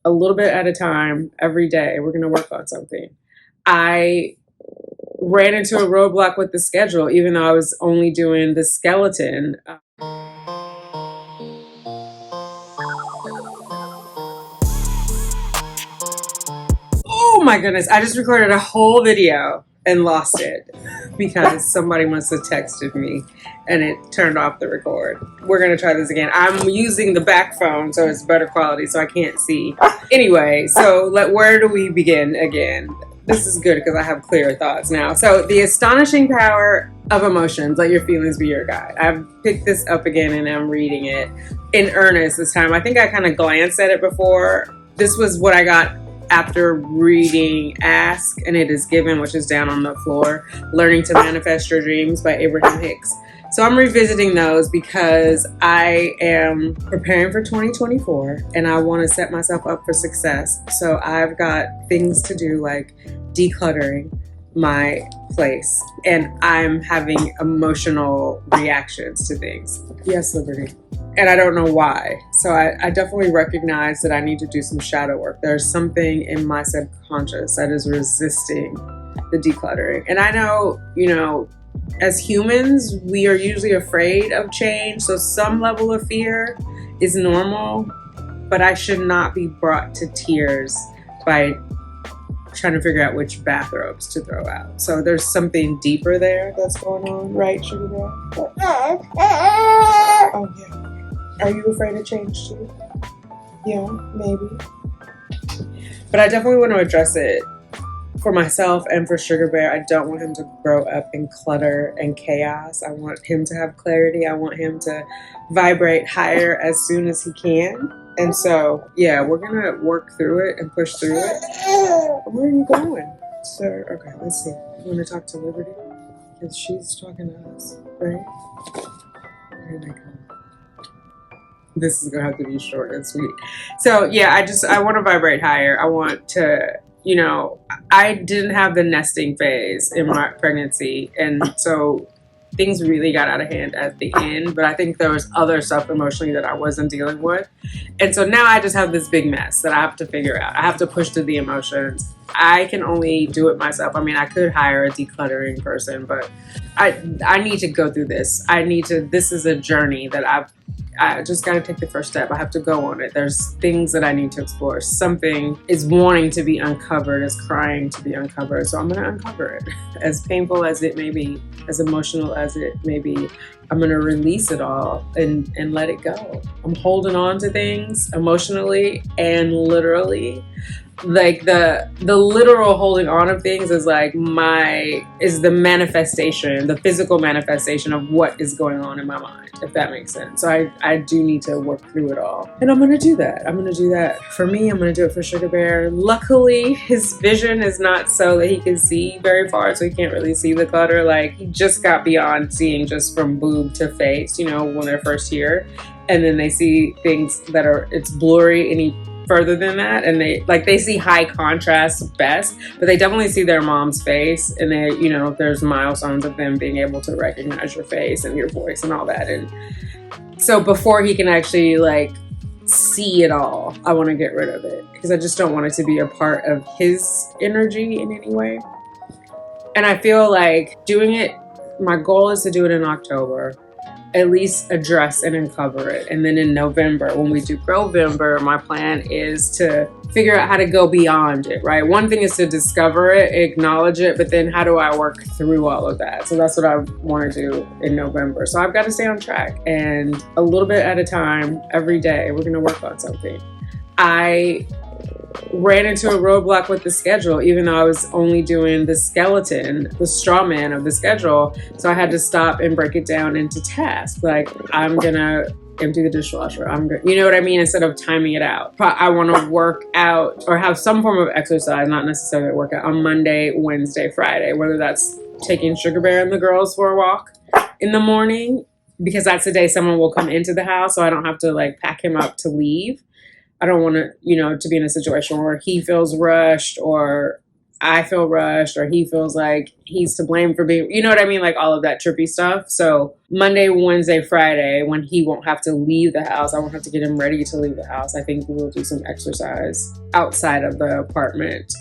a little bit at a time, every day. We're going to work on something. I ran into a roadblock with the schedule, even though I was only doing the skeleton. Oh my goodness, I just recorded a whole video and lost it because somebody must have texted me and it turned off the record. We're gonna try this again. I'm using the back phone, so it's better quality, so I can't see. Anyway, so where do we begin again? This is good because I have clear thoughts now. So the astonishing power of emotions, let your feelings be your guide. I've picked this up again and I'm reading it in earnest this time. I think I kind of glanced at it before. This was what I got after reading Ask and It Is Given, which is down on the floor, Learning to Manifest Your Dreams by Abraham Hicks. So I'm revisiting those because I am preparing for 2024 and I want to set myself up for success. So I've got things to do like decluttering my place and I'm having emotional reactions to things. Yes, Liberty. And I don't know why. So I definitely recognize that I need to do some shadow work. There's something in my subconscious that is resisting the decluttering. And I know, as humans, we are usually afraid of change. So some level of fear is normal, but I should not be brought to tears by trying to figure out which bathrobes to throw out. So there's something deeper there that's going on, right, Sugar Girl? Oh, yeah. Are you afraid of change too? Yeah, maybe. But I definitely want to address it for myself and for Sugar Bear. I don't want him to grow up in clutter and chaos. I want him to have clarity. I want him to vibrate higher as soon as he can. And so, yeah, we're going to work through it and push through it. Where are you going, sir? Okay, let's see. You want to talk to Liberty? Because she's talking to us, right? Here they come. This is gonna have to be short and sweet. So yeah, I want to vibrate higher. I want to, I didn't have the nesting phase in my pregnancy, and so things really got out of hand at the end. But I think there was other stuff emotionally that I wasn't dealing with, and so now I just have this big mess that I have to figure out. I have to push through the emotions. I can only do it myself. I mean, I could hire a decluttering person, but I need to go through this. This is a journey that I just got to take the first step. I have to go on it. There's things that I need to explore. Something is wanting to be uncovered, is crying to be uncovered. So I'm going to uncover it. As painful as it may be, as emotional as it may be, I'm going to release it all and let it go. I'm holding on to things emotionally and literally. Like the literal holding on of things is the manifestation, the physical manifestation of what is going on in my mind, if that makes sense. So I do need to work through it all. And I'm going to do that. I'm going to do that for me. I'm going to do it for Sugar Bear. Luckily, his vision is not so that he can see very far, so he can't really see the clutter. Like, he just got beyond seeing just from boob to face, when they're first here. And then they see things that it's blurry and further than that, and they see high contrast best, but they definitely see their mom's face, and there's milestones of them being able to recognize your face and your voice and all that. And so before he can actually see it all, I want to get rid of it because I just don't want it to be a part of his energy in any way. And I feel like doing it, my goal is to do it in October, at least address and uncover it. And then in November, when we do Growvember, my plan is to figure out how to go beyond it, right? One thing is to discover it, acknowledge it, but then how do I work through all of that? So that's what I want to do in November. So I've got to stay on track, and a little bit at a time, every day, we're going to work on something. I ran into a roadblock with the schedule, even though I was only doing the skeleton, the straw man of the schedule. So I had to stop and break it down into tasks. Like, I'm gonna empty the dishwasher. You know what I mean? Instead of timing it out. I want to work out or have some form of exercise, not necessarily work out, on Monday, Wednesday, Friday, whether that's taking Sugar Bear and the girls for a walk in the morning, because that's the day someone will come into the house, so I don't have to pack him up to leave. I don't want to, to be in a situation where he feels rushed or I feel rushed or he feels like he's to blame for being, you know what I mean? Like all of that trippy stuff. So Monday, Wednesday, Friday, when he won't have to leave the house, I won't have to get him ready to leave the house. I think we'll do some exercise outside of the apartment.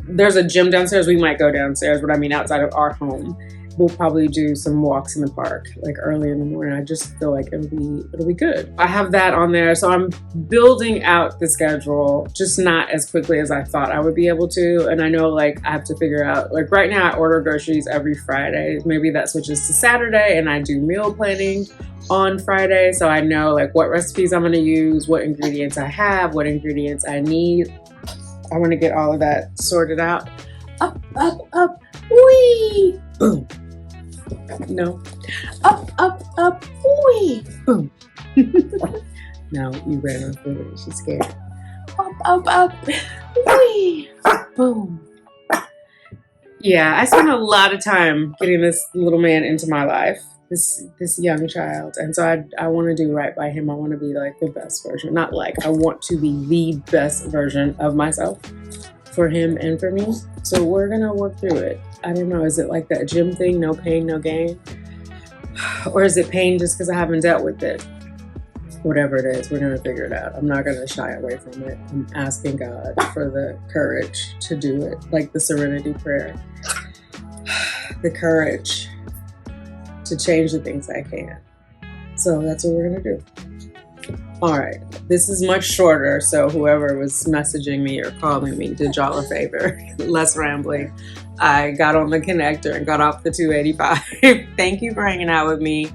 There's a gym downstairs. We might go downstairs, but I mean outside of our home. We'll probably do some walks in the park like early in the morning. I just feel like it'll be good. I have that on there. So I'm building out the schedule, just not as quickly as I thought I would be able to. And I know like I have to figure out, like right now I order groceries every Friday. Maybe that switches to Saturday and I do meal planning on Friday. So I know like what recipes I'm gonna use, what ingredients I have, what ingredients I need. I wanna get all of that sorted out. Up, up, up, wee, boom. No. Up, wee, boom. No, you ran off with it. She's scared. Up, wee, boom. Yeah, I spent a lot of time getting this little man into my life, this young child, and so I want to do right by him. I want to be like the best version, not like I want to be the best version of myself for him and for me. So we're gonna work through it. I don't know, is it like that gym thing, no pain, no gain? Or is it pain just because I haven't dealt with it? Whatever it is, we're gonna figure it out. I'm not gonna shy away from it. I'm asking God for the courage to do it, like the serenity prayer. The courage to change the things I can. So that's what we're gonna do. All right, this is much shorter, so whoever was messaging me or calling me did y'all a favor. Less rambling. I got on the connector and got off the 285. Thank you for hanging out with me.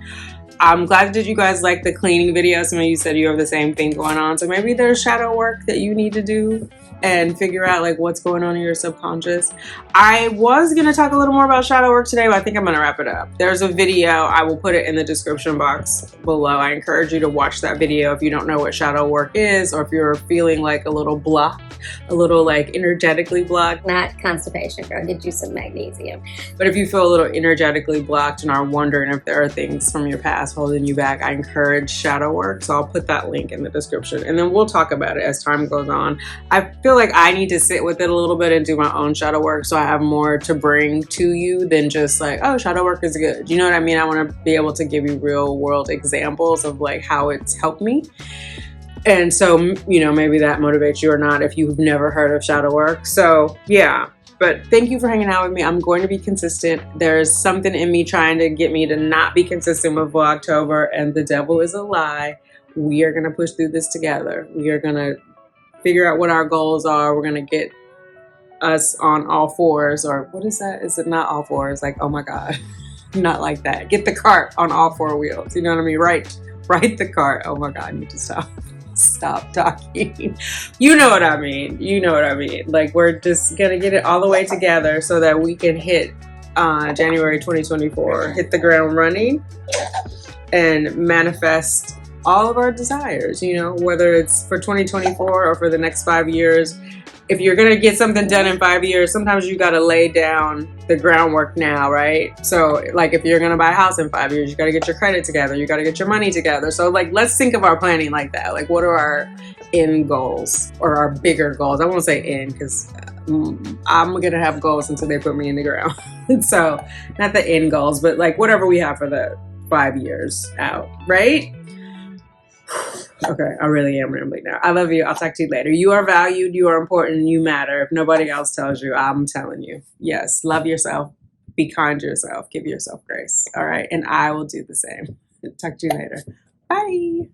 I'm glad that you guys like the cleaning video. Some of you said you have the same thing going on. So maybe there's shadow work that you need to do and figure out like what's going on in your subconscious. I was going to talk a little more about shadow work today, but I think I'm going to wrap it up. There's a video. I will put it in the description box below. I encourage you to watch that video if you don't know what shadow work is, or if you're feeling like a little blocked, a little like energetically blocked. Not constipation, girl. Get you some magnesium. But if you feel a little energetically blocked and are wondering if there are things from your past holding you back, I encourage shadow work. So I'll put that link in the description and then we'll talk about it as time goes on. I feel like I need to sit with it a little bit and do my own shadow work so I have more to bring to you than just like, oh, shadow work is good. You know what I mean? I want to be able to give you real world examples of like how it's helped me. And so, you know, maybe that motivates you or not if you've never heard of shadow work. So yeah, but thank you for hanging out with me. I'm going to be consistent. There's something in me trying to get me to not be consistent with Vlogtober, and the devil is a lie. We are going to push through this together. We are going to figure out what our goals are. We're going to get us on all fours, or what is that? Is it not all fours? Like, oh my God, not like that. Get the cart on all four wheels. You know what I mean? Right the cart. Oh my God, I need to stop talking. You know what I mean. You know what I mean. Like we're just going to get it all the way together so that we can hit January 2024, hit the ground running and manifest all of our desires, you know, whether it's for 2024 or for the next 5 years. If you're going to get something done in 5 years, sometimes you got to lay down the groundwork now, right? So like if you're going to buy a house in 5 years, you got to get your credit together. You got to get your money together. So like, let's think of our planning like that. Like what are our end goals or our bigger goals? I won't say end because I'm going to have goals until they put me in the ground. So not the end goals, but like whatever we have for the 5 years out, right? Okay, I really am rambling now. I love you. I'll talk to you later. You are valued. You are important. You matter. If nobody else tells you, I'm telling you. Yes, love yourself. Be kind to yourself. Give yourself grace. All right, and I will do the same. Talk to you later. Bye.